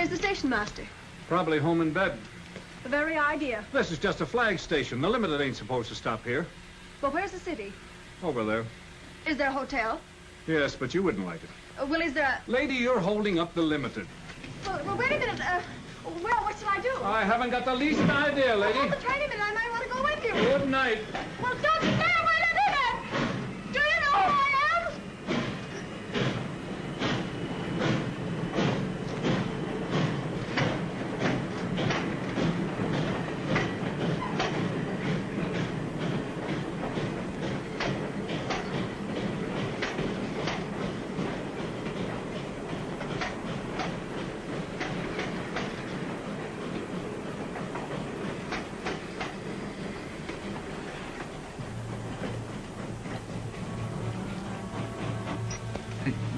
Where's the station master? Probably home in bed. The very idea. This is just a flag station. The limited ain't supposed to stop here. But where's the city? Over there. Is there a hotel? Yes, but you wouldn't like it. Well, is there a... Lady, you're holding up the limited. Well, wait a minute. Well, what should I do? I haven't got the least idea, lady. Hold the train a minute. I might want to go with you. Good night. Well, don't stay away, Lieutenant! Do you know who I am?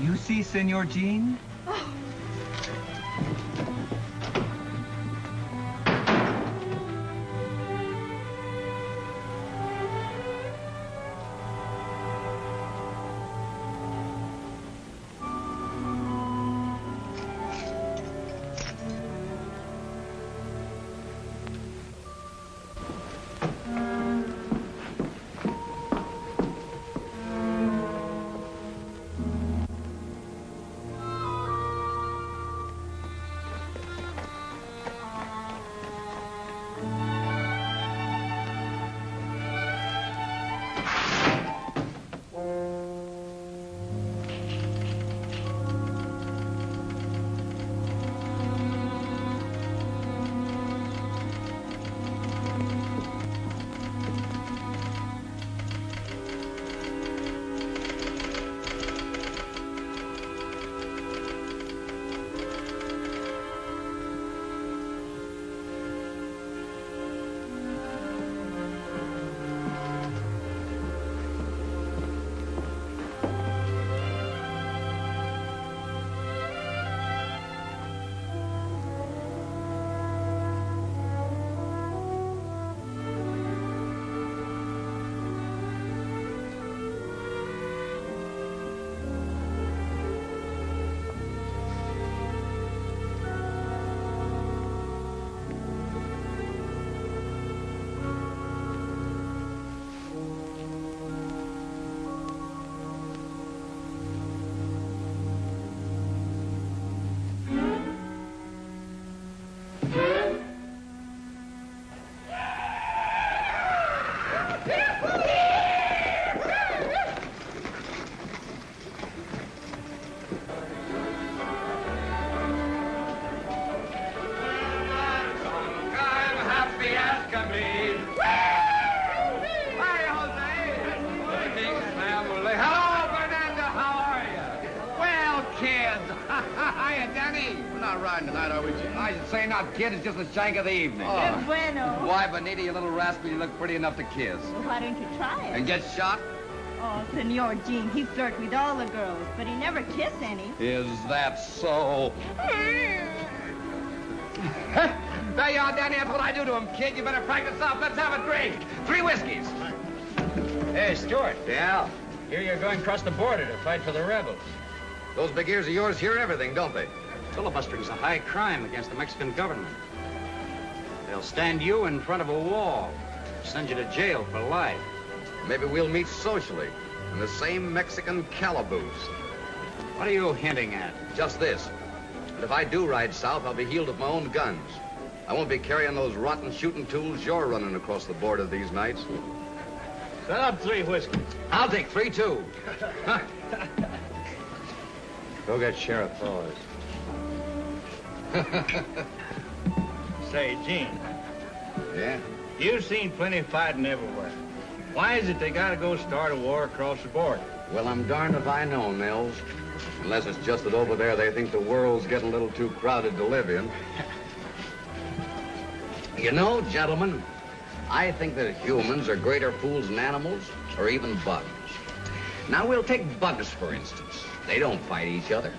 You see, Senor Jean? Oh. Kid, it's just the shank of the evening. Oh. Bueno. Why, Bonita, you little rascal, you look pretty enough to kiss. Well, why don't you try it? And get shot? Oh, Senor Jean, he flirts with all the girls, but he never kissed any. Is that so? There you are, Danny. That's what I do to him, kid. You better practice up. Let's have a drink. 3 whiskeys. Hey, Stuart. Yeah? Here you're going across the border to fight for the rebels. Those big ears of yours hear everything, don't they? Filibustering's a high crime against the Mexican government. They'll stand you in front of a wall, send you to jail for life. Maybe we'll meet socially in the same Mexican calaboose. What are you hinting at? Just this. That if I do ride south, I'll be healed with my own guns. I won't be carrying those rotten shooting tools you're running across the border these nights. Set up 3 whiskeys. I'll take 3, too. Go get Sheriff Thor's. Say, Gene. Yeah? You've seen plenty of fighting everywhere. Why is it they gotta go start a war across the border? Well, I'm darned if I know, Nels. Unless it's just that over there they think the world's getting a little too crowded to live in. You know, gentlemen, I think that humans are greater fools than animals or even bugs. Now, we'll take bugs, for instance. They don't fight each other.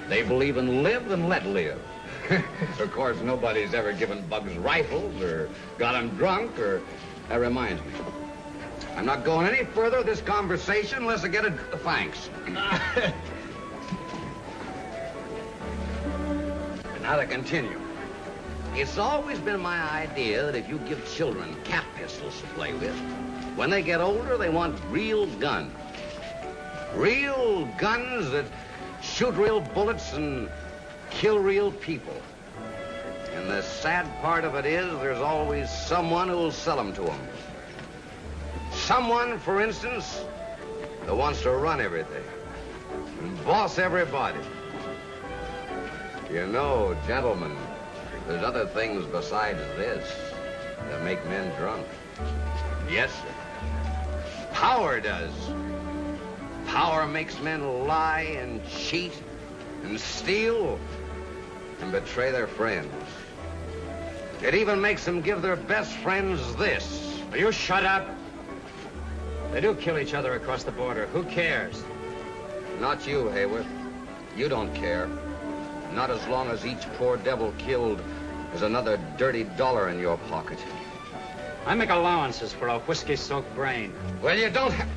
They believe in live and let live. Of course, nobody's ever given bugs rifles or got them drunk or... That reminds me. I'm not going any further with this conversation unless I get a thanks. Now, Now to continue. It's always been my idea that if you give children cap pistols to play with, when they get older, they want real guns. Real guns that shoot real bullets and kill real people. And the sad part of it is there's always someone who will sell them to them. Someone, for instance, that wants to run everything and boss everybody. You know, gentlemen, there's other things besides this that make men drunk. Yes, sir. Power does. Power makes men lie and cheat and steal and betray their friends. It even makes them give their best friends this. Will you shut up? They do kill each other across the border. Who cares? Not you, Hayworth. You don't care. Not as long as each poor devil killed is another dirty dollar in your pocket. I make allowances for a whiskey-soaked brain. Well, you don't have...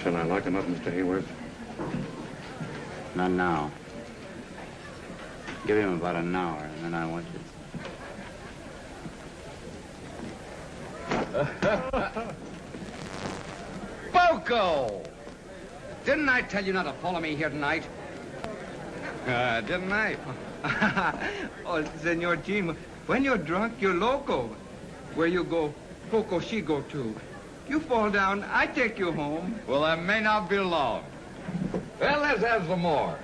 Shall I lock him up, Mr. Hayworth? Not now. Give him about an hour, and then I want you. Boco! Didn't I tell you not to follow me here tonight? Didn't I? Oh, Senor Jean, when you're drunk, you're loco. Where you go, Poco, she go too. You fall down, I take you home. Well, that may not be long. Well, let's have some more.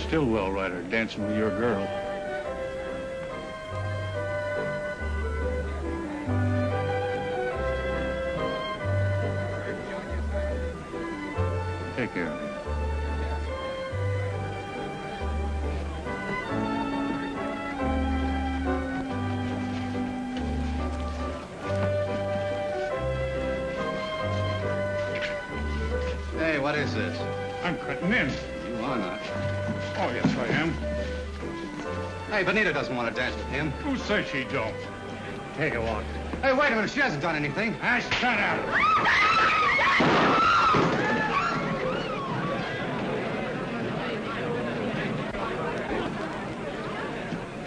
Stillwell rider dancing with your girl. Take care of him. Hey, what is this? I'm cutting in. You are not. Oh, yes, I am. Hey, Benita doesn't want to dance with him. Who says she don't? Take a walk. Hey, wait a minute. She hasn't done anything. Ah, shut up.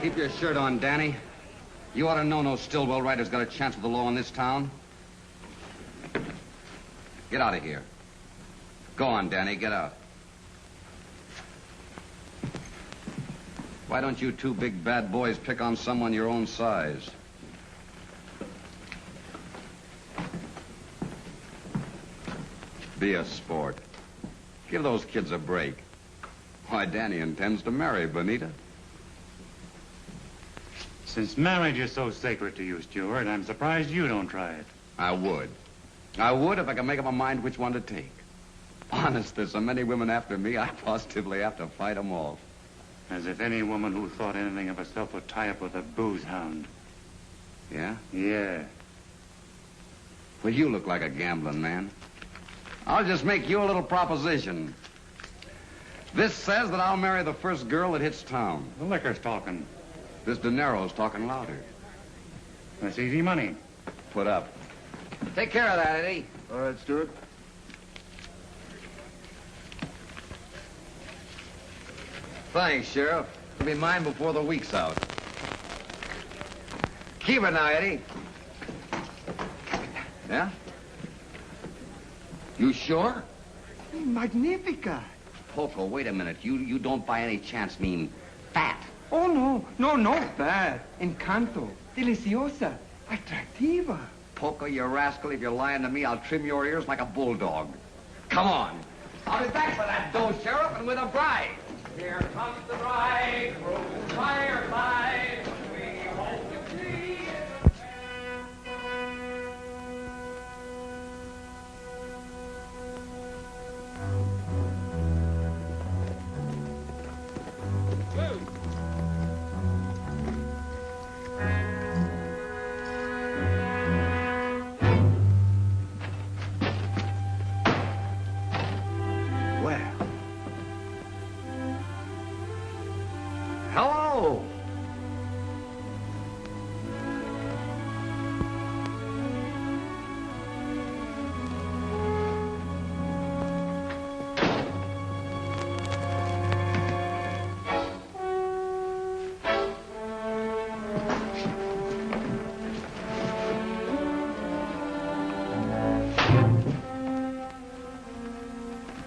Keep your shirt on, Danny. You ought to know no Stillwell rider's got a chance with the law in this town. Get out of here. Go on, Danny. Get out. Why don't you two big bad boys pick on someone your own size? Be a sport. Give those kids a break. Why, Danny intends to marry Benita. Since marriage is so sacred to you, Stuart, I'm surprised you don't try it. I would. I would if I could make up my mind which one to take. Honest, there's so many women after me, I positively have to fight them all. As if any woman who thought anything of herself would tie up with a booze hound. Yeah? Yeah. Well, you look like a gambling man. I'll just make you a little proposition. This says that I'll marry the first girl that hits town. The liquor's talking. This dinero's talking louder. That's easy money. Put up. Take care of that, Eddie. All right, Stuart. Thanks, Sheriff. It'll be mine before the week's out. Keep it now, Eddie. Yeah? You sure? Magnifica. Poco, wait a minute. You don't by any chance mean fat. Oh, no bad. Encanto. Deliciosa. Atractiva. Poco, you rascal, if you're lying to me, I'll trim your ears like a bulldog. Come on. I'll be back for that dough, Sheriff, and with a bride. Here comes the bride, rose fireside. We hope to see.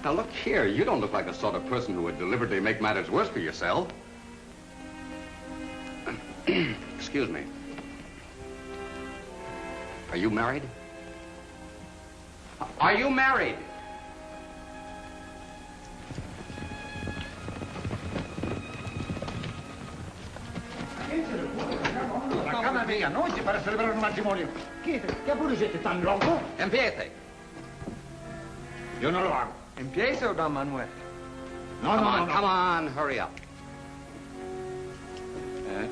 Now, look here. You don't look like the sort of person who would deliberately make matters worse for yourself. Excuse me. Are you married? Are you married? La cama medianoche para celebrar un matrimonio. ¿Qué apuro es este tan loco? Empiece. Yo no lo hago. Empieza, don Manuel. No, Come on, hurry up.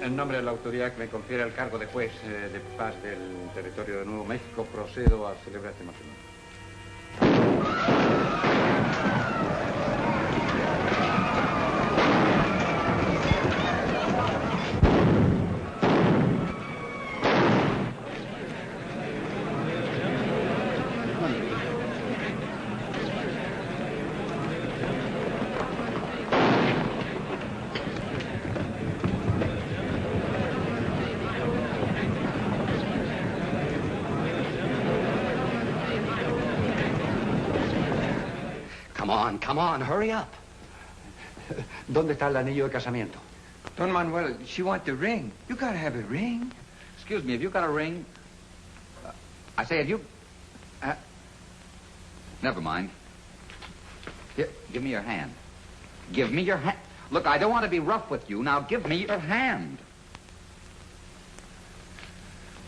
En nombre de la autoridad que me confiere el cargo de juez de paz del territorio de Nuevo México, procedo a celebrar este matrimonio. Come on, hurry up. ¿Dónde está el anillo de casamiento? Don Manuel, she want the ring. You gotta have a ring. Excuse me, have you got a ring? I say, have you... Never mind. Here, give me your hand. Give me your hand. Look, I don't want to be rough with you. Now, give me your hand.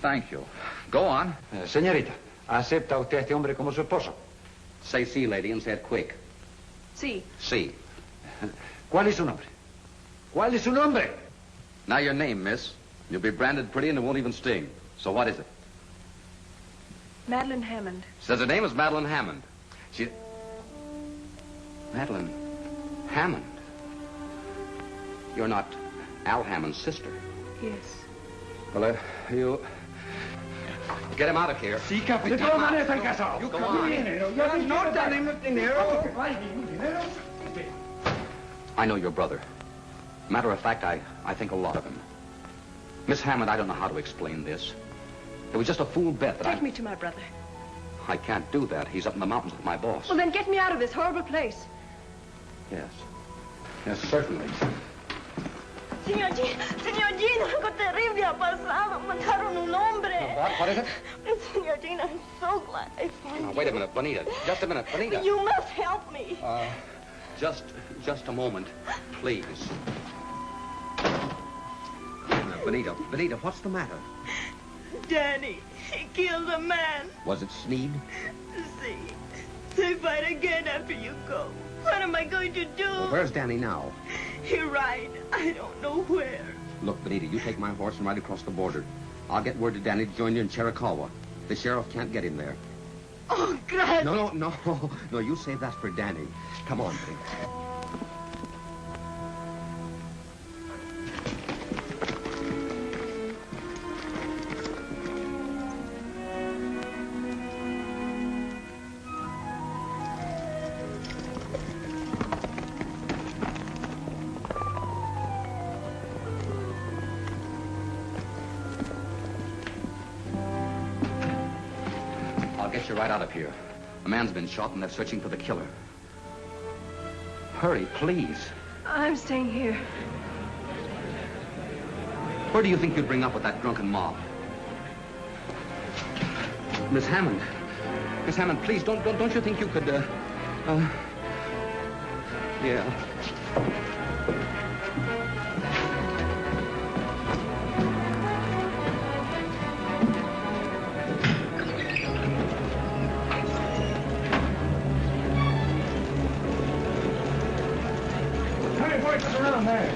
Thank you. Go on. Señorita, ¿acepta usted a este hombre como su esposo? Say sí, lady, and say it quick. Sí. Sí. ¿Cuál es su nombre? ¿Cuál es su nombre? Now your name, miss. You'll be branded pretty and it won't even sting. So what is it? Madeline Hammond. Says her name is Madeline Hammond. Madeline Hammond? You're not Al Hammond's sister. Yes. Well, you... Get him out of here. Sí, De capitán. todas maneras están casados. Go on. No tenemos dinero. I know your brother. Matter of fact, I think a lot of him. Miss Hammond, I don't know how to explain this. It was just a fool bet that Take me to my brother. I can't do that. He's up in the mountains with my boss. Well, then get me out of this horrible place. Yes. Yes, certainly. Señor Jean, algo terrible ha pasado. Mataron un hombre. What is it? Señor Jean, I'm so glad I found Now, you. wait a minute, Bonita. Just a minute, Bonita. You must help me. Just a moment, please. Bonita, what's the matter? Danny, he killed a man. Was it Sneed? See, they fight again after you go. What am I going to do? Well, where's Danny now? He ride. I don't know where. Look, Benita, you take my horse and ride across the border. I'll get word to Danny to join you in Chiricahua. The sheriff can't get him there. Oh, gracias. No, you save that for Danny. Come on, Benita. Right out of here. A man's been shot and they're searching for the killer. Hurry, please. I'm staying here. Where do you think you'd bring up with that drunken mob? Miss Hammond. Miss Hammond, please, don't you think you could, yeah. Around there.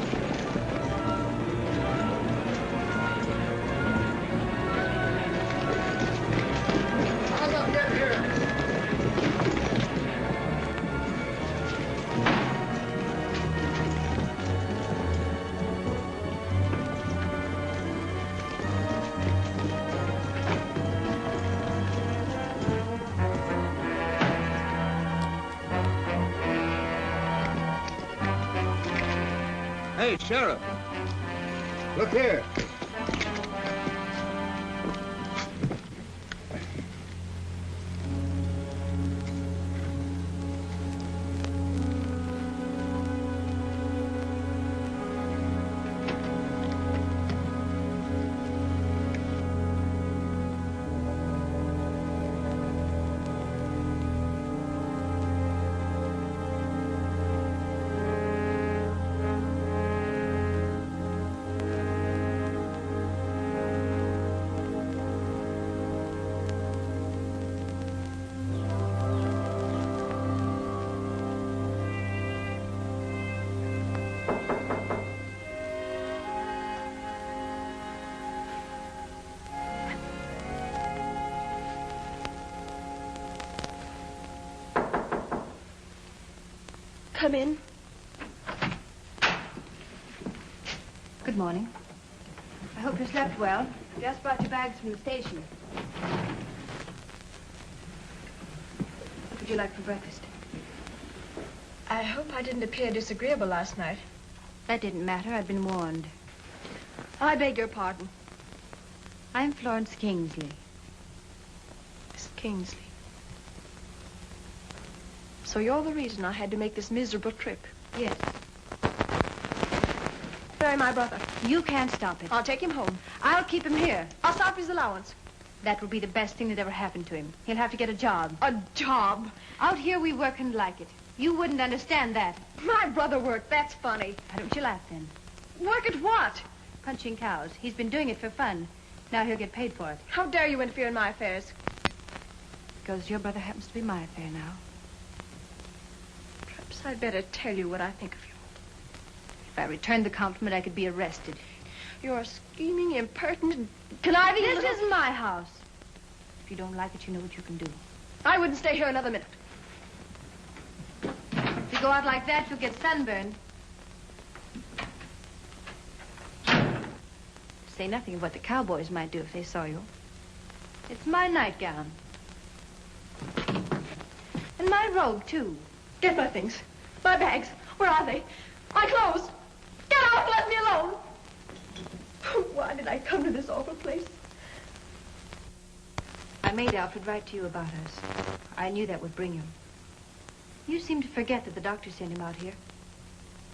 How's up get here? Hey, Sheriff. Look here. Come in. Good morning. I hope you slept well. Just brought your bags from the station. What would you like for breakfast? I hope I didn't appear disagreeable last night. That didn't matter. I'd been warned. I beg your pardon. I'm Florence Kingsley. Miss Kingsley. So you're the reason I had to make this miserable trip. Yes. Bury my brother. You can't stop it. I'll take him home. I'll keep him here. I'll stop his allowance. That will be the best thing that ever happened to him. He'll have to get a job. A job? Out here we work and like it. You wouldn't understand that. My brother worked. That's funny. Why don't you laugh then? Work at what? Punching cows. He's been doing it for fun. Now he'll get paid for it. How dare you interfere in my affairs? Because your brother happens to be my affair now. Perhaps I'd better tell you what I think of you. If I returned the compliment, I could be arrested. You're scheming, impertinent, conniving. This is my house. If you don't like it, you know what you can do. I wouldn't stay here another minute. If you go out like that, you'll get sunburned. Say nothing of what the cowboys might do if they saw you. It's my nightgown. And my robe, too. Get my things. My bags. Where are they? My clothes. Get out and let me alone. Why did I come to this awful place? I made Alfred write to you about us. I knew that would bring him. You seem to forget that the doctor sent him out here.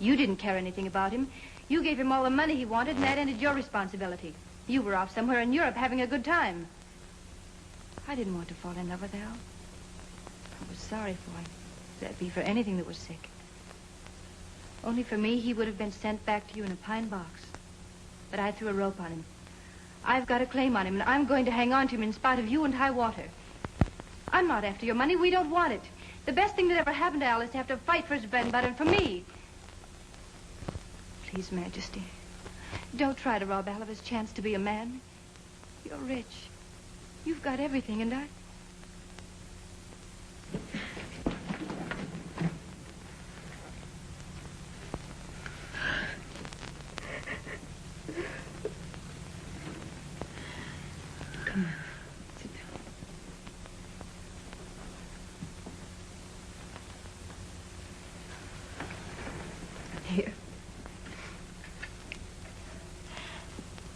You didn't care anything about him. You gave him all the money he wanted, and that ended your responsibility. You were off somewhere in Europe having a good time. I didn't want to fall in love with Al. I was sorry for him. That'd be for anything that was sick. Only for me, he would have been sent back to you in a pine box. But I threw a rope on him. I've got a claim on him, and I'm going to hang on to him in spite of you and high water. I'm not after your money. We don't want it. The best thing that ever happened to Al is to have to fight for his bread and butter, and for me. Please, Majesty, don't try to rob Al of his chance to be a man. You're rich. You've got everything, and I... Come on, sit down. Here.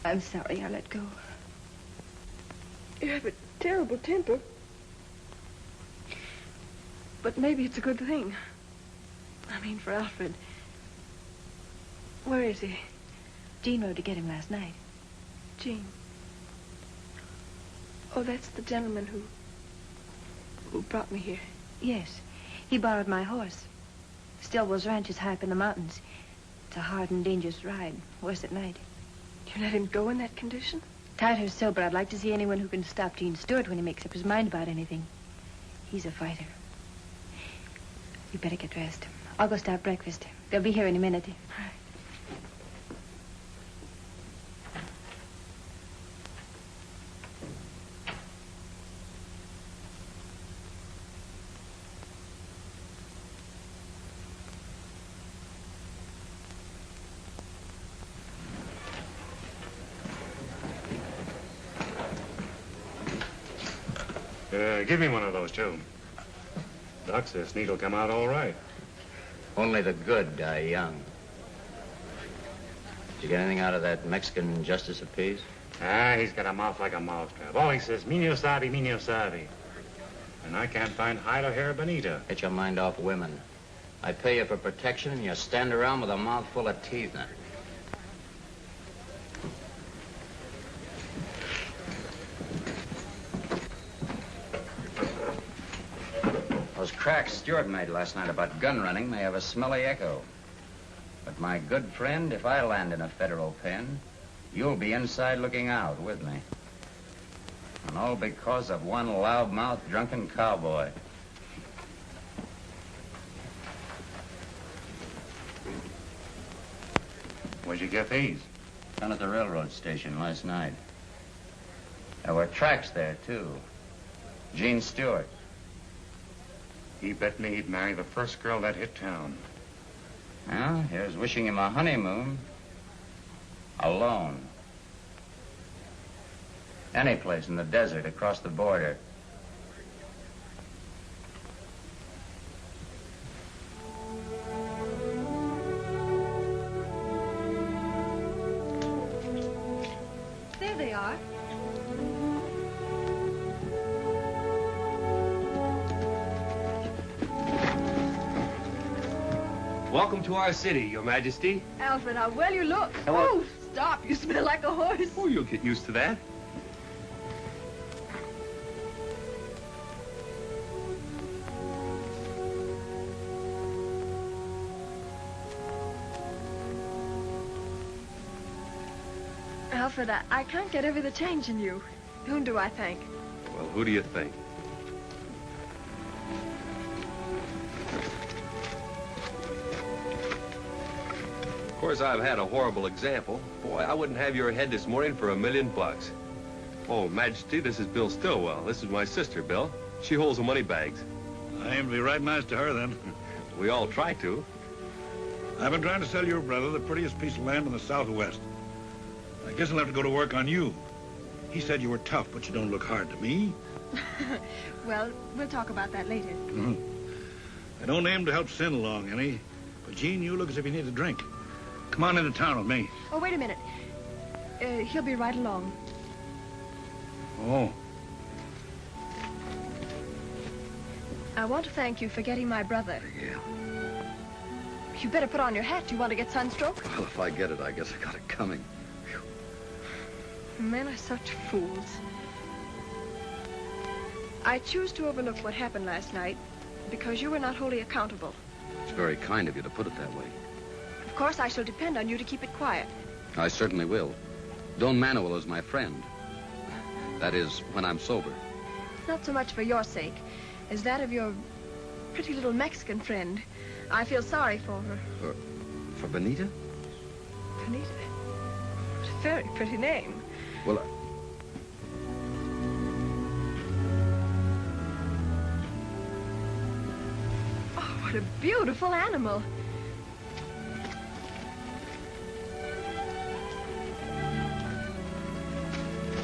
I'm sorry I let go. You have a terrible temper. But maybe it's a good thing. I mean, for Alfred. Where is he? Jean rode to get him last night. Jean. Oh, that's the gentleman who brought me here. Yes. He borrowed my horse. Stillwell's ranch is high up in the mountains. It's a hard and dangerous ride. Worse at night. You let him go in that condition? Tied her so, but I'd like to see anyone who can stop Gene Stewart when he makes up his mind about anything. He's a fighter. You better get dressed. I'll go start breakfast. They'll be here any minute. All right. Give me one of those, too. Doc says Sneed will come out all right. Only the good die young. Did you get anything out of that Mexican justice of peace? Ah, he's got a mouth like a mousetrap. All he says, "Mino sabe, mino sabe." And I can't find hide or hair of Benita. Get your mind off women. I pay you for protection, and you stand around with a mouth full of teeth now. Those cracks Stewart made last night about gun running may have a smelly echo. But my good friend, if I land in a federal pen, you'll be inside looking out with me. And all because of one loudmouth drunken cowboy. Where'd you get these? Down at the railroad station last night. There were tracks there, too. Gene Stewart. He bet me he'd marry the first girl that hit town. Well, here's wishing him a honeymoon. Alone. Any place in the desert across the border. There they are. Welcome to our city, Your Majesty. Alfred, how well you look. Hello. Oh, stop. You smell like a horse. Oh, you'll get used to that. Alfred, I can't get over the change in you. Whom do I thank? Well, who do you think? Of course, I've had a horrible example. Boy, I wouldn't have your head this morning for $1,000,000. Oh, Majesty, this is Bill Stillwell. This is my sister, Bill. She holds the money bags. I aim to be right nice to her, then. We all try to. I've been trying to sell your brother the prettiest piece of land in the Southwest. I guess I'll have to go to work on you. He said you were tough, but you don't look hard to me. Well, we'll talk about that later. I don't aim to help Sin along any, but Gene, you look as if you need a drink. Come on into town with me. Oh, wait a minute. He'll be right along. Oh. I want to thank you for getting my brother. Yeah. You better put on your hat. Do you want to get sunstroke? Well, if I get it, I guess I got it coming. Men are such fools. I choose to overlook what happened last night because you were not wholly accountable. It's very kind of you to put it that way. Of course, I shall depend on you to keep it quiet. I certainly will. Don Manuel is my friend. That is, when I'm sober. Not so much for your sake as that of your pretty little Mexican friend. I feel sorry for her. For Benita? Benita? What a very pretty name. Well, Oh, what a beautiful animal.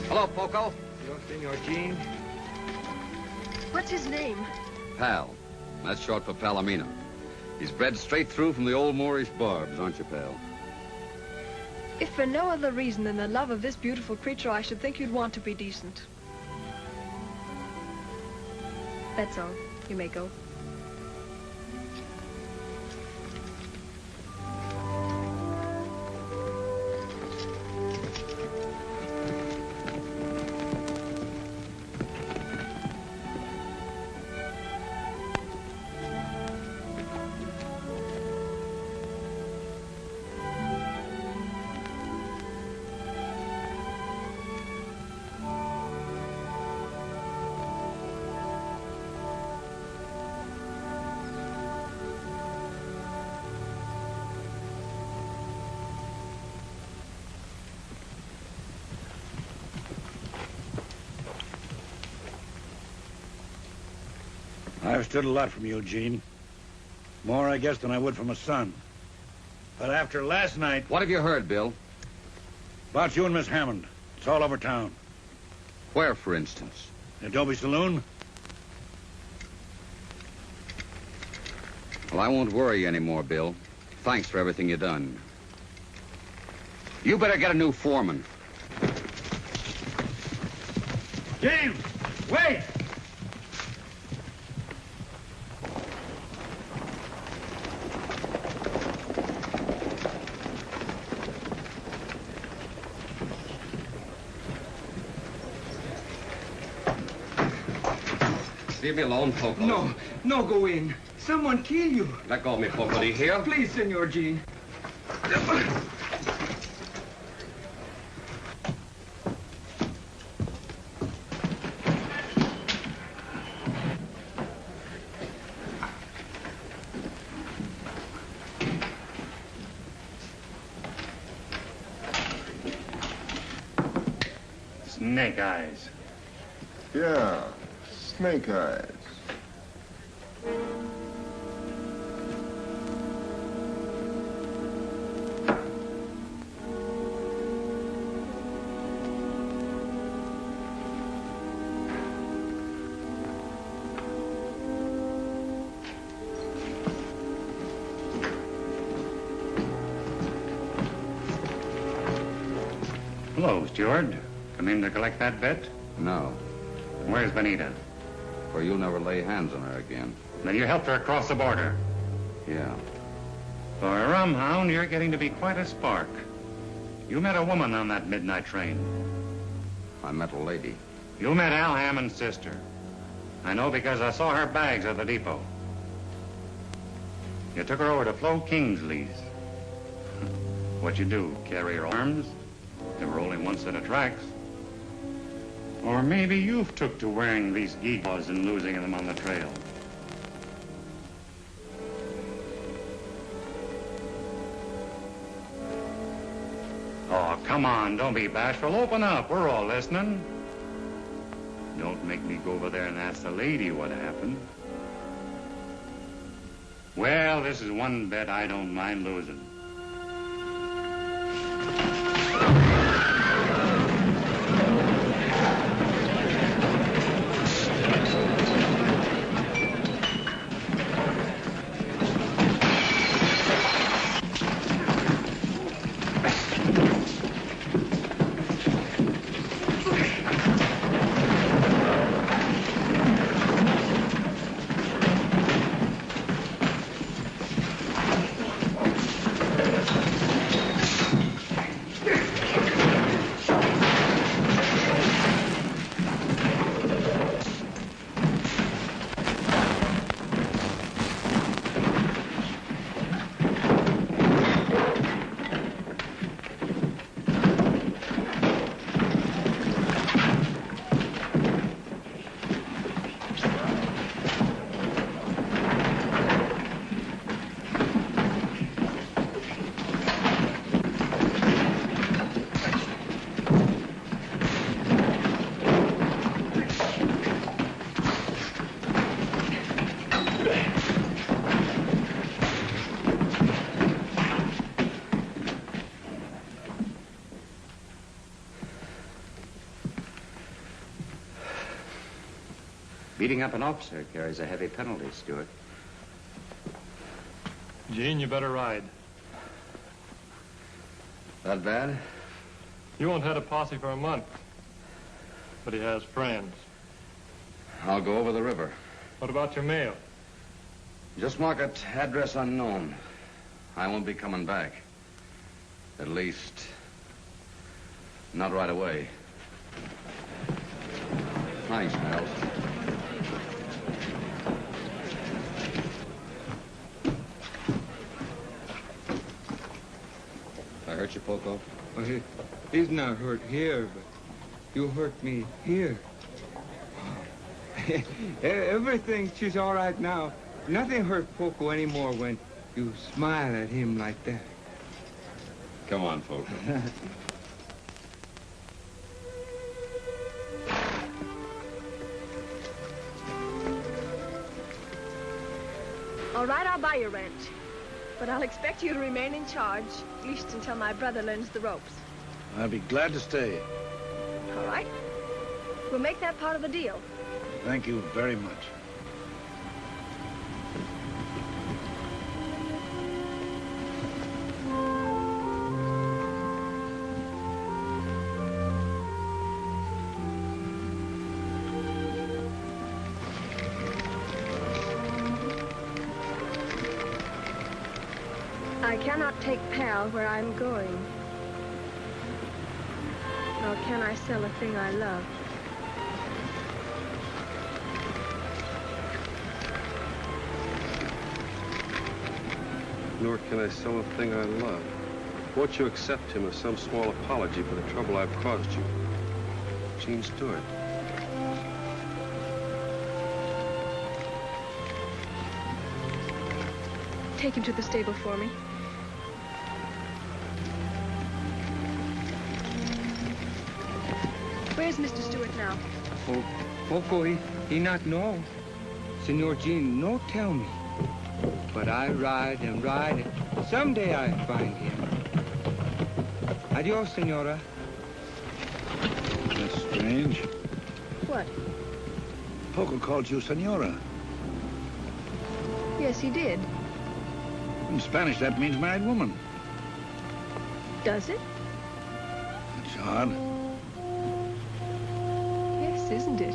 Hello, Poco. Senor Gene. What's his name? Pal. That's short for Palomino. He's bred straight through from the old Moorish barbs, aren't you, pal? If for no other reason than the love of this beautiful creature, I should think you'd want to be decent. That's all. You may go. I've stood a lot from you, Gene. More, I guess, than I would from a son. But after last night... What have you heard, Bill? About you and Miss Hammond. It's all over town. Where, for instance? The Adobe Saloon? Well, I won't worry you anymore, Bill. Thanks for everything you've done. You better get a new foreman. James! Wait! Leave me alone, Poco. No, no, go in. Someone kill you. Let go of me, Poco. Do you hear? Please, Senor Gene. Snake eyes. Yeah, snake eyes. Hello, steward. Come in to collect that bet? No. Where's Benita? For you'll never lay hands on her again. Then you helped her across the border. Yeah. For a rum hound, you're getting to be quite a spark. You met a woman on that midnight train. I met a lady. You met Al Hammond's sister. I know because I saw her bags at the depot. You took her over to Flo Kingsley's. What'd you do, carry her arms? There were only one set of tracks. Or maybe you've took to wearing these gewgaws and losing them on the trail. Oh, come on, don't be bashful. Open up, we're all listening. Don't make me go over there and ask the lady what happened. Well, this is one bet I don't mind losing. Beating up an officer carries a heavy penalty, Stewart. Gene, you better ride. That bad? You won't have a posse for a month. But he has friends. I'll go over the river. What about your mail? Just mark it address unknown. I won't be coming back. At least, not right away. Thanks, Miles. I hurt you, Poco? Well, he's not hurt here, but you hurt me here. Everything, she's all right now. Nothing hurt Poco anymore when you smile at him like that. Come on, Poco. All right, I'll buy your ranch. But I'll expect you to remain in charge, at least until my brother learns the ropes. I'll be glad to stay. All right? We'll make that part of the deal. Thank you very much. I cannot take Pal where I'm going. Nor can I sell a thing I love. Nor can I sell a thing I love. Won't you accept him as some small apology for the trouble I've caused you? Gene Stewart. Take him to the stable for me. Where's Mr. Stewart now? Oh, Poco, he not know. Senor Gene, no tell me. But I ride and ride, and someday I find him. Adios, senora. That's strange. What? Poco called you senora. Yes, he did. In Spanish, that means married woman. Does it? That's Odd. Yes, isn't it?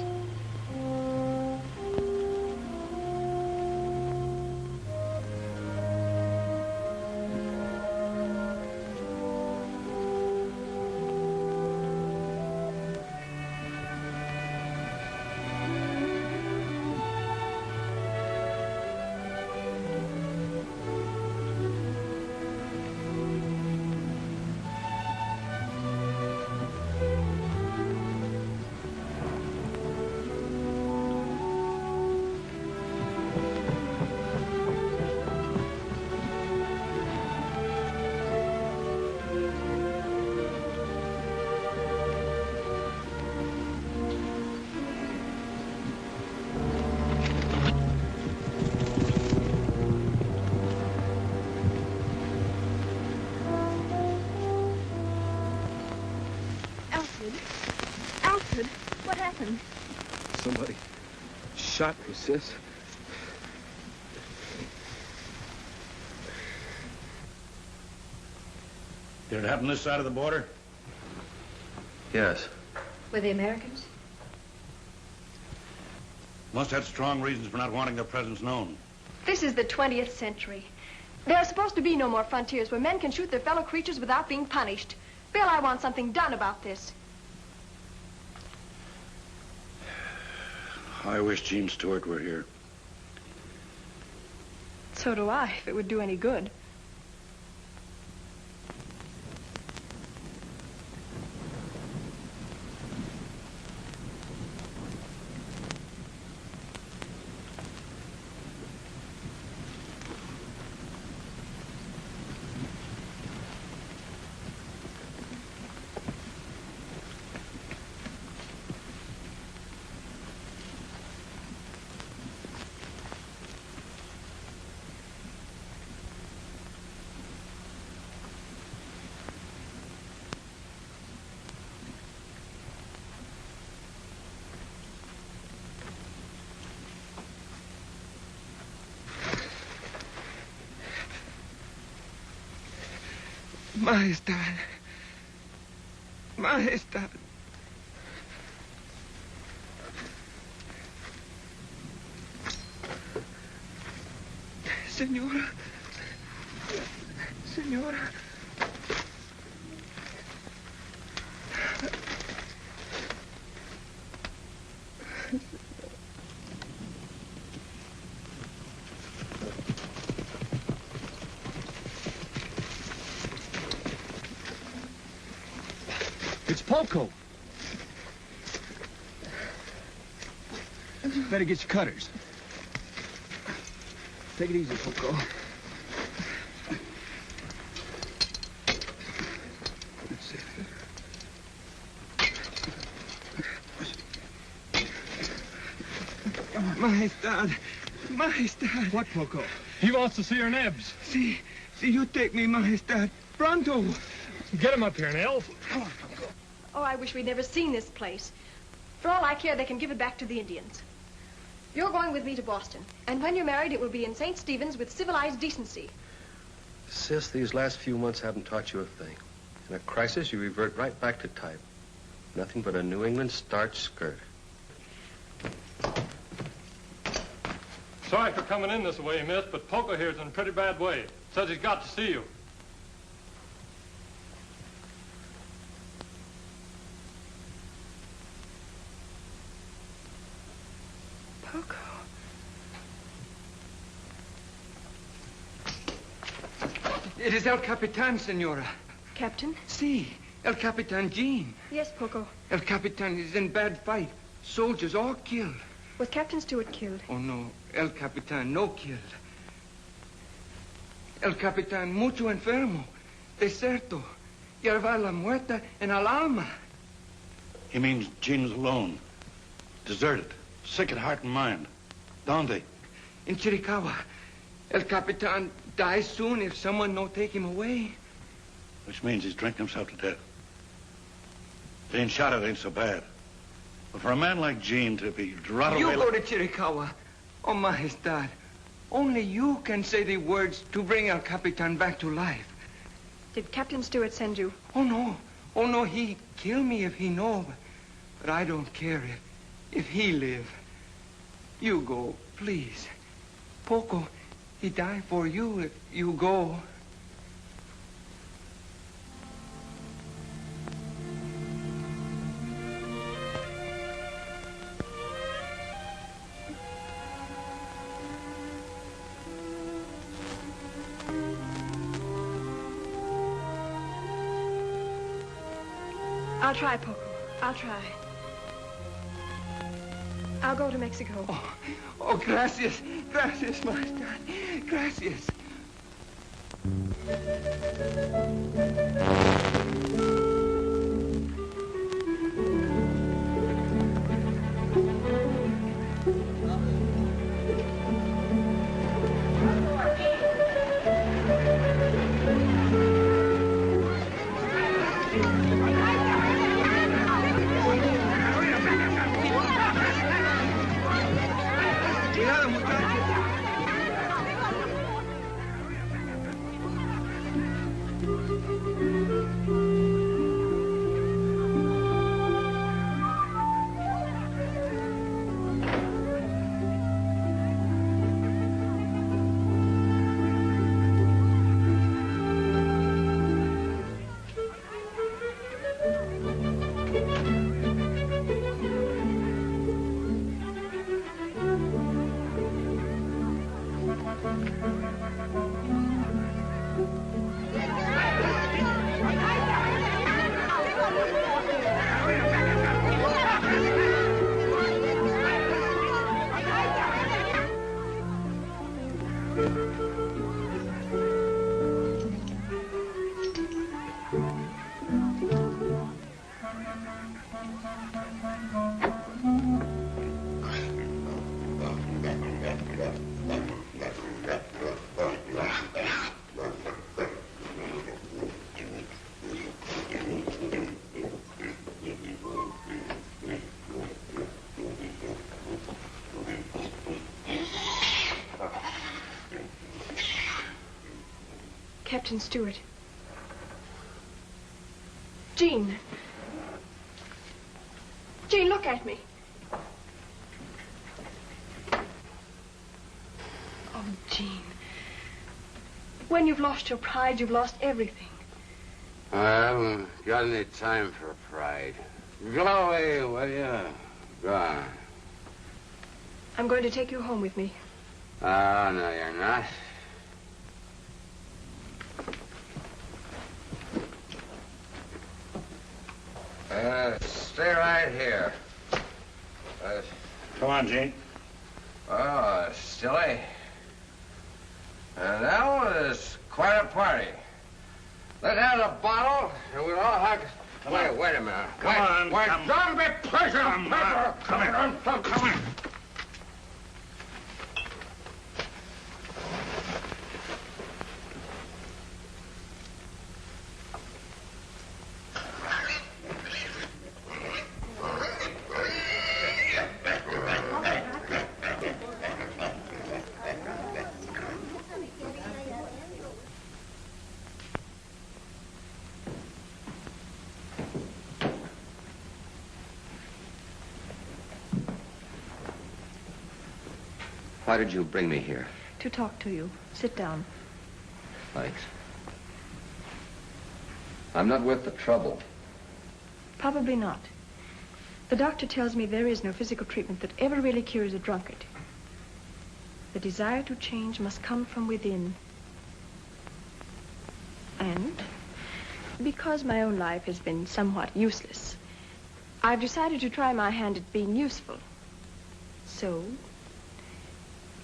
Alfred, what happened? Somebody shot me, sis. Did it happen this side of the border? Yes. Were they Americans? Must have strong reasons for not wanting their presence known. This is the 20th century. There are supposed to be no more frontiers where men can shoot their fellow creatures without being punished. Bill, I want something done about this. I wish Gene Stewart were here. So do I, if it would do any good. Majestad. Majestad. Señora. Señora. It's Poco. Better get your cutters. Take it easy, Poco. That's it. Majestad. Majestad. What, Poco? He wants to see her nibs. See, you take me, Majestad. Pronto. Get him up here, Nels. Come on. Oh, I wish we'd never seen this place. For all I care, they can give it back to the Indians. You're going with me to Boston. And when you're married, it will be in St. Stephen's with civilized decency. Sis, these last few months haven't taught you a thing. In a crisis, you revert right back to type. Nothing but a New England starch skirt. Sorry for coming in this way, miss, but Poco here's in a pretty bad way. Says he's got to see you. Poco. It is El Capitan, Senora. Captain? Si, El Capitan Gene. Yes, Poco. El Capitan is in bad fight. Soldiers all killed. Was Captain Stewart killed? Oh, no. El Capitan no killed. El Capitan mucho enfermo. Deserto. Llevar la muerta en el alma. He means Gene's alone. Deserted. Sick at heart and mind. Donde? In Chiricahua. El Capitan dies soon if someone no take him away. Which means he's drinking himself to death. Being shot at ain't so bad. But for a man like Gene to be rotted away... You go to Chiricahua. Oh, Majestad. Only you can say the words to bring El Capitan back to life. Did Captain Stewart send you? Oh, no. Oh, no, he kill me if he know. But I don't care if he live. You go, please. Poco, he die for you if you go. I'll try, Poco. I'll try. I'll go to Mexico. Oh, gracias. Gracias, my God. Gracias. Captain Stewart. Jean. Jean, look at me. Oh, Jean. When you've lost your pride, you've lost everything. I haven't got any time for pride. Go away, will you? Go on. I'm going to take you home with me. Oh, no, you're not. Stay right here. Come on, Gene. Oh, silly. That was quite a party. Let's have a bottle, and we'll all have... Wait a minute. Come on. Don't be pushing Come on. Come on. Come on. Why did you bring me here? To talk to you. Sit down. Thanks. I'm not worth the trouble. Probably not. The doctor tells me there is no physical treatment that ever really cures a drunkard. The desire to change must come from within. And because my own life has been somewhat useless, I've decided to try my hand at being useful. So,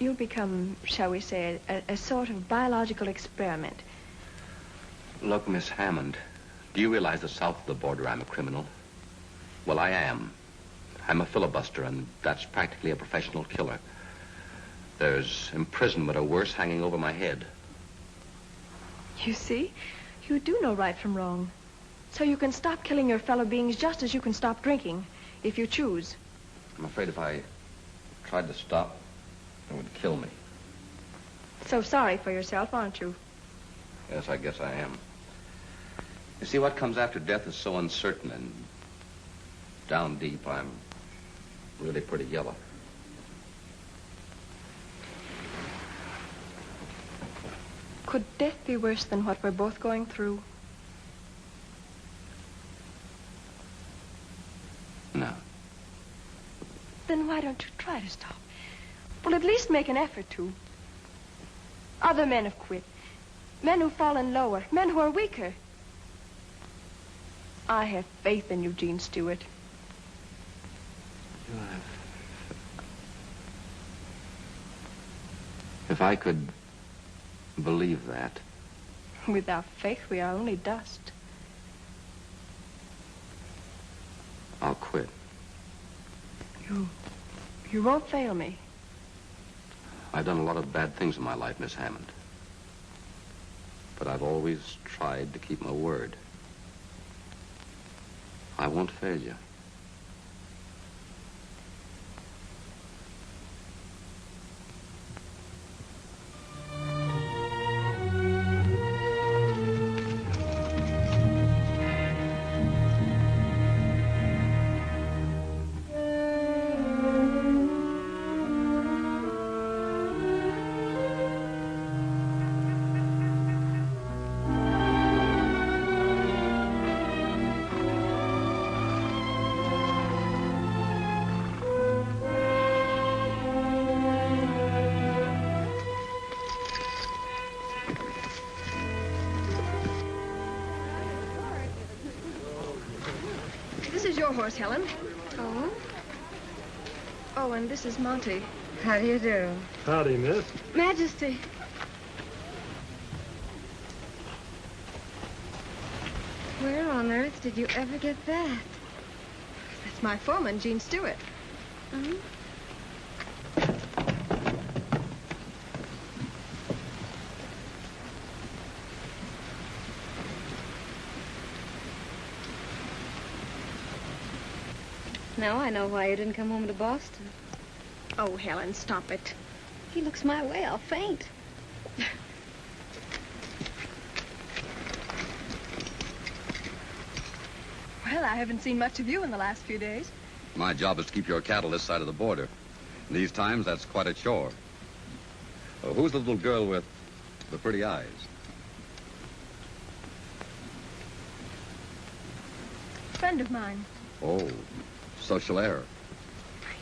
you'll become, shall we say, a sort of biological experiment. Look, Miss Hammond, do you realize that south of the border I'm a criminal? Well, I am. I'm a filibuster, and that's practically a professional killer. There's imprisonment or worse hanging over my head. You see, you do know right from wrong. So you can stop killing your fellow beings just as you can stop drinking, if you choose. I'm afraid if I tried to stop, it would kill me. So sorry for yourself, aren't you? Yes, I guess I am. You see, what comes after death is so uncertain, and down deep, I'm really pretty yellow. Could death be worse than what we're both going through? No. Then why don't you try to stop? Well, at least make an effort to. Other men have quit. Men who've fallen lower. Men who are weaker. I have faith in you, Gene Stewart. If I could believe that. Without faith, we are only dust. I'll quit. You won't fail me. I've done a lot of bad things in my life, Miss Hammond. But I've always tried to keep my word. I won't fail you. This is your horse, Helen. Oh? Oh, and this is Monty. How do you do? Howdy, miss. Majesty. Where on earth did you ever get that? That's my foreman, Gene Stewart. Hmm? Now I know why you didn't come home to Boston. Oh, Helen, stop it. He looks my way, I'll faint. Well, I haven't seen much of you in the last few days. My job is to keep your cattle this side of the border. In these times, that's quite a chore. Oh, who's the little girl with the pretty eyes? Friend of mine. Oh, social error.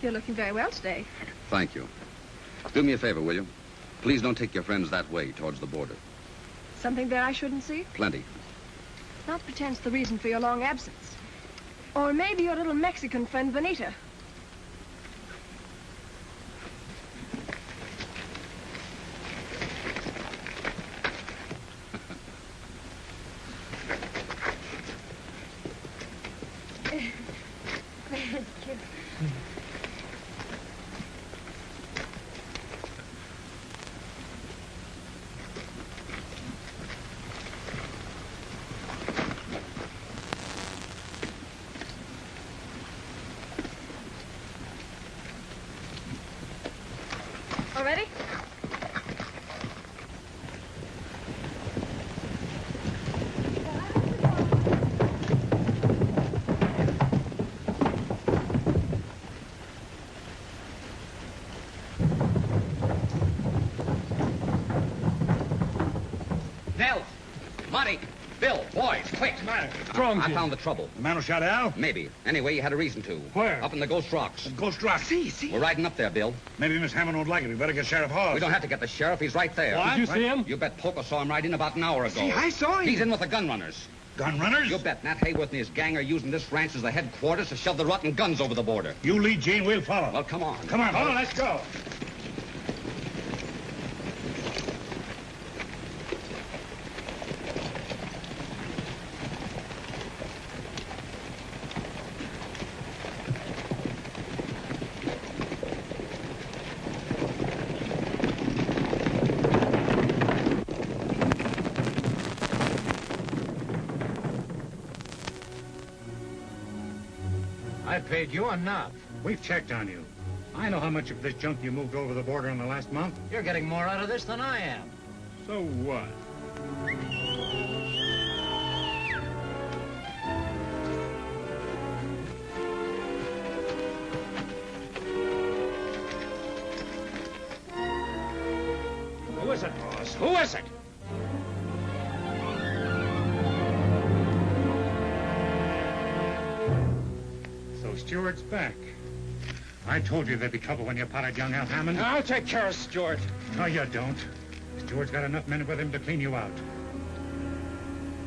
You're looking very well today. Thank you. Do me a favor, will you? Please don't take your friends that way, towards the border. Something there I shouldn't see? Plenty. Not pretend's the reason for your long absence. Or maybe your little Mexican friend, Vanita. Thank you. All ready? Nell! Monty! Bill! Boys, quick! What's the matter? What's wrong, I Jim? found the trouble. The man who shot Al? Maybe. Anyway, you had a reason to. Where? Up in the Ghost Rocks. Ghost Rock. See. We're riding up there, Bill. Maybe Miss Hammond won't like it. We better get Sheriff Hawes. We don't have to get the sheriff. He's right there. What? Did you see him? You bet Poco saw him right in about an hour ago. See, I saw him. He's in with the gun runners. Gun runners? You bet Nat Hayworth and his gang are using this ranch as the headquarters to shove the rotten guns over the border. You lead, Gene. We'll follow. Well, come on. Come on. Oh, let's go. I paid you enough. We've checked on you. I know how much of this junk you moved over the border in the last month. You're getting more out of this than I am. So what? Who is it, boss? Who is it? So Stewart's back. I told you there'd be trouble when you potted young Al Hammond. I'll take care of Stewart. No, you don't. Stewart's got enough men with him to clean you out.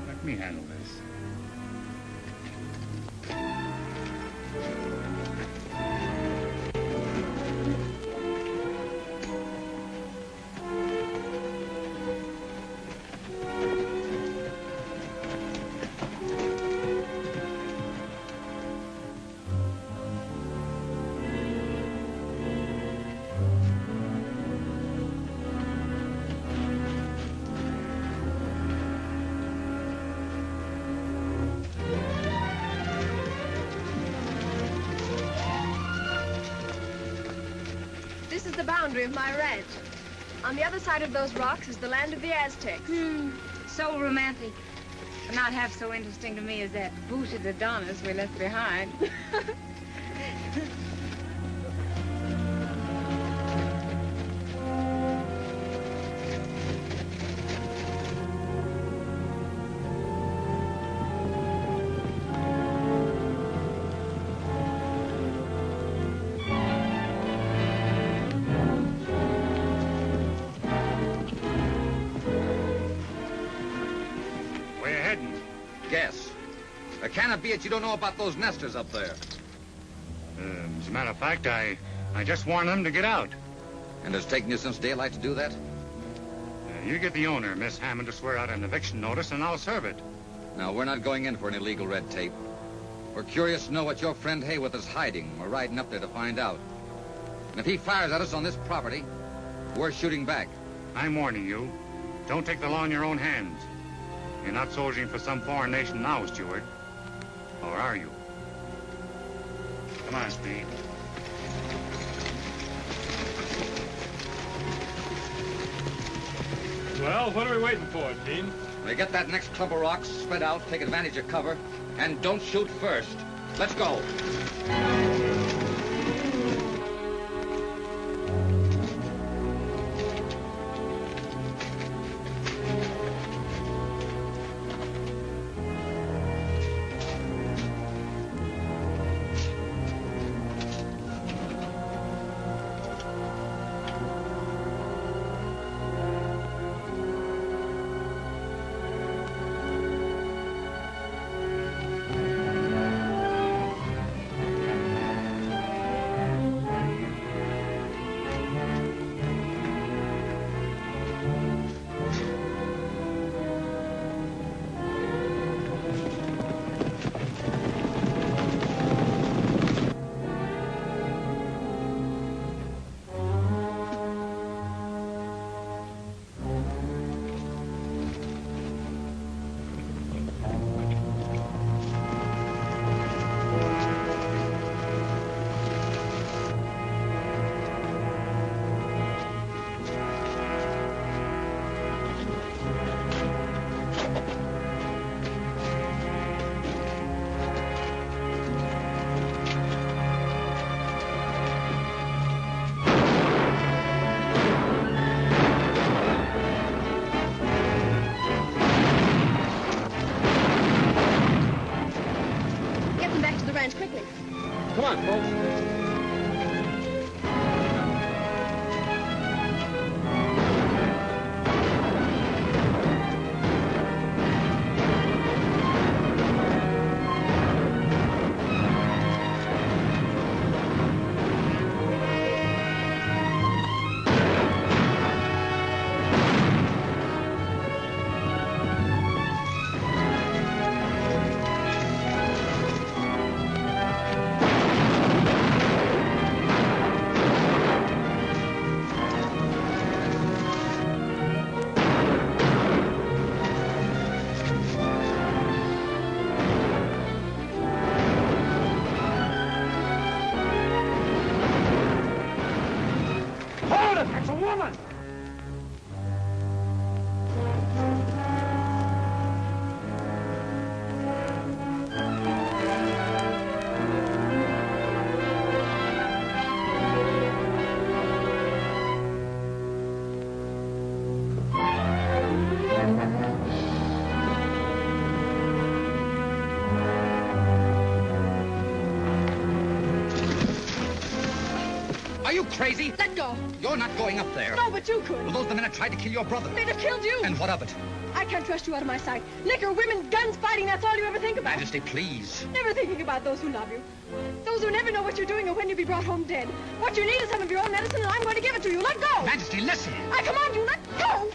Let me handle this. This is the boundary of my ranch. On the other side of those rocks is the land of the Aztecs. So romantic. But not half so interesting to me as that booted Adonis we left behind. Where you heading? Guess. Can it be that you don't know about those nesters up there? As a matter of fact, I just warned them to get out. And it's taken you since daylight to do that? You get the owner, Miss Hammond, to swear out an eviction notice, and I'll serve it. Now, we're not going in for any illegal red tape. We're curious to know what your friend Hayworth is hiding. We're riding up there to find out. And if he fires at us on this property, we're shooting back. I'm warning you. Don't take the law in your own hands. You're not soldiering for some foreign nation now, Stewart. Or are you? Come on, Speed. Well, what are we waiting for, Dean? When we get that next clump of rocks, spread out, take advantage of cover, and don't shoot first. Let's go. Quickly. Come on, folks. It's a woman! crazy? Let go. You're not going up there. No, but you could. Well, those are the men that tried to kill your brother. They'd have killed you. And what of it? I can't trust you out of my sight. Liquor, women, guns, fighting, that's all you ever think about. Majesty, please. Never thinking about those who love you. Those who never know what you're doing or when you'll be brought home dead. What you need is some of your own medicine, and I'm going to give it to you. Let go. Majesty, listen. I command you, let go.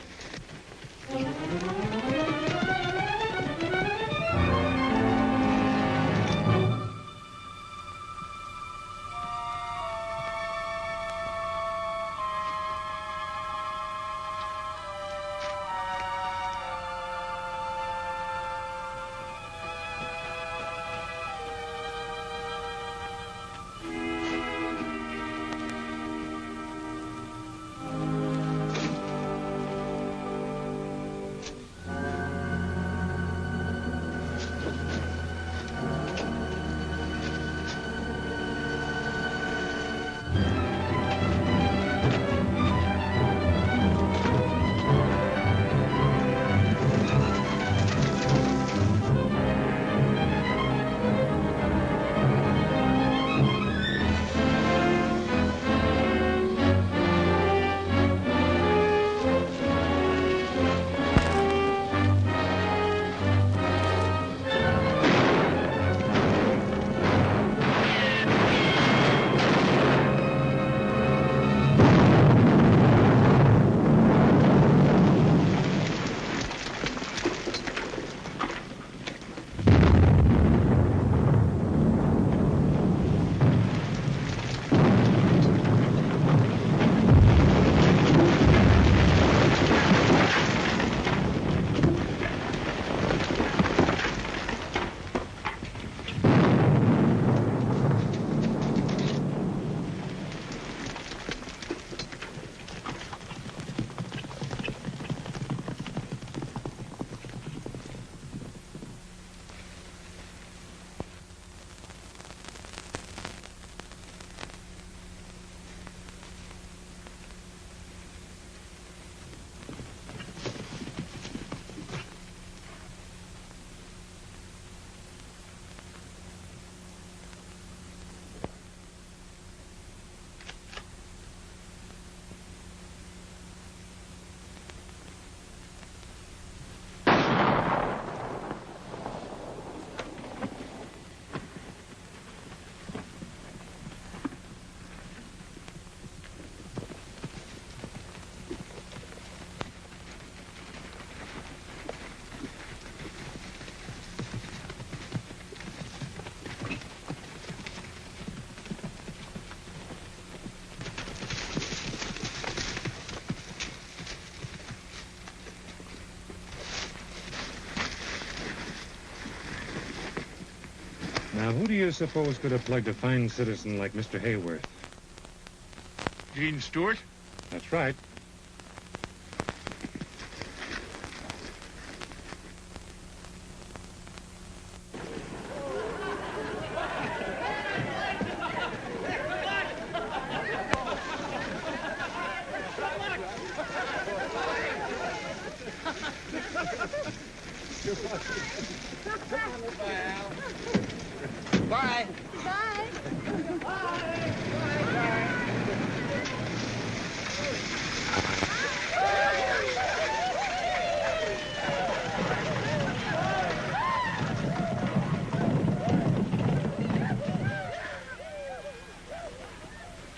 Now, who do you suppose could have plugged a fine citizen like Mr. Hayworth? Gene Stewart? That's right. Bye.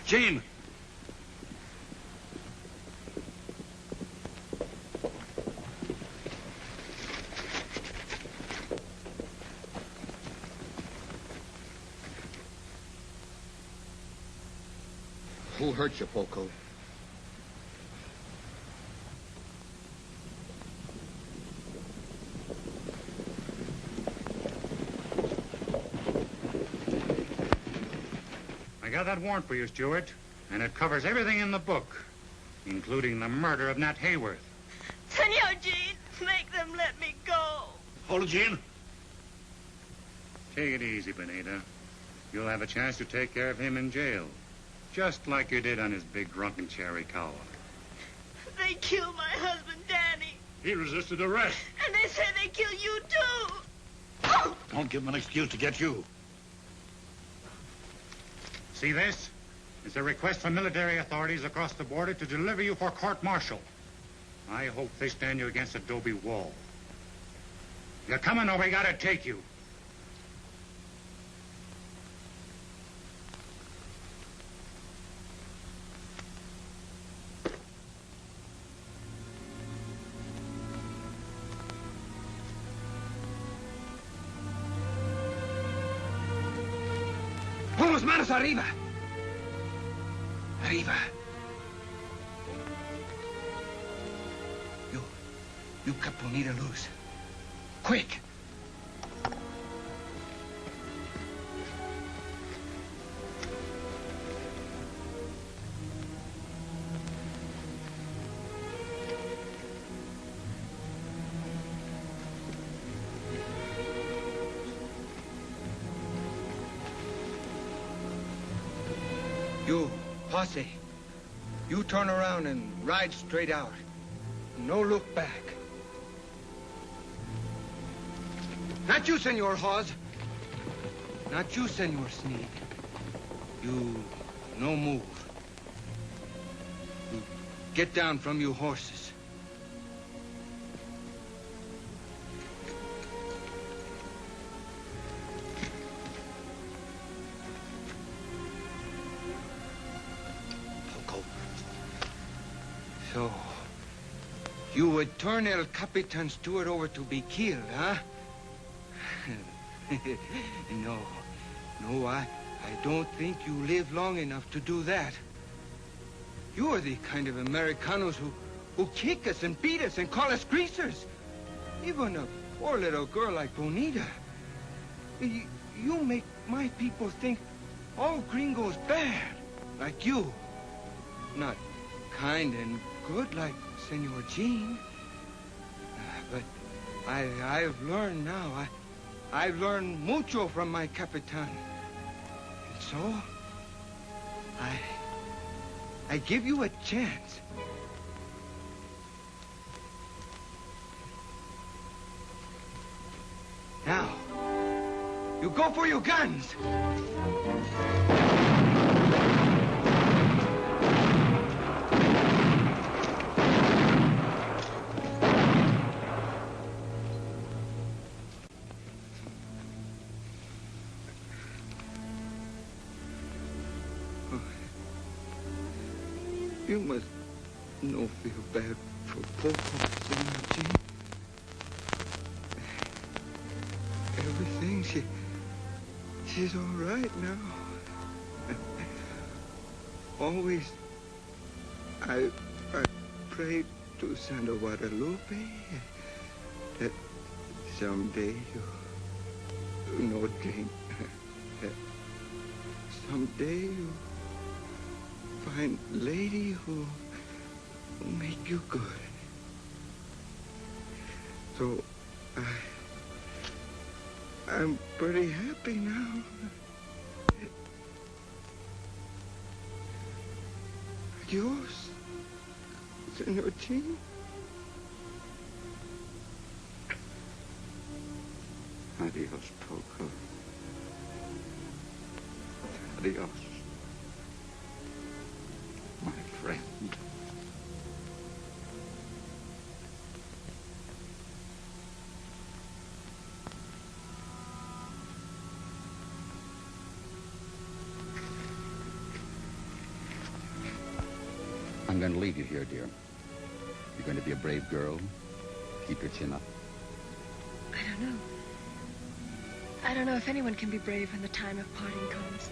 Gene! Who hurt you, Poco? I got that warrant for you, Stewart, and it covers everything in the book, including the murder of Nat Hayworth. Senor Gene, make them let me go. Hold it, Gene. Take it easy, Benita. You'll have a chance to take care of him in jail, just like you did on his big drunken cherry cow. They killed my husband, Danny. He resisted arrest. And they said they killed you, too. Don't give him an excuse to get you. See this? It's a request from military authorities across the border to deliver you for court-martial. I hope they stand you against a adobe wall. You're coming or we gotta take you. Pon las manos arriba. Arriba. You cut Bonita loose. Quick. You, posse, you turn around and ride straight out. No look back. Not you, Senor Hawes. Not you, Senor Sneak. You no move. You get down from your horses. So, you would turn El Capitan Stewart over to be killed, huh? No, I don't think you live long enough to do that. You are the kind of Americanos who kick us and beat us and call us greasers. Even a poor little girl like Bonita. You make my people think all gringos bad, like you. Not kind and good like Senor Jean. But I've learned now. I've learned mucho from my Capitan. And so, I give you a chance. Now, you go for your guns. You must no feel bad for Poco, Senor Jean. Everything, she's all right now. Always, I prayed to Santa Guadalupe that someday you know, Jane, that someday you find lady who make you good. So I'm pretty happy now. Adios, Senor Jean. Adios, Poco. Adios. My friend. I'm going to leave you here, dear. You're going to be a brave girl. Keep your chin up. I don't know if anyone can be brave when the time of parting comes.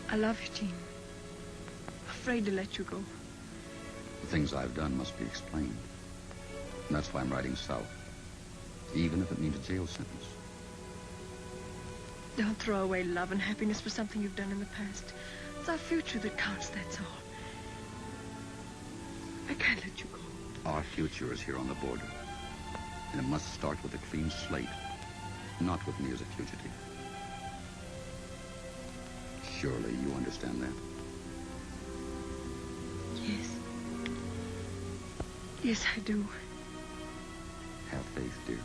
I love you, Jean. Afraid to let you go. The things I've done must be explained. And that's why I'm riding south. Even if it means a jail sentence. Don't throw away love and happiness for something you've done in the past. It's our future that counts, that's all. I can't let you go. Our future is here on the border. And it must start with a clean slate. Not with me as a fugitive. Surely you understand that? Yes. Yes, I do. Have faith, dear.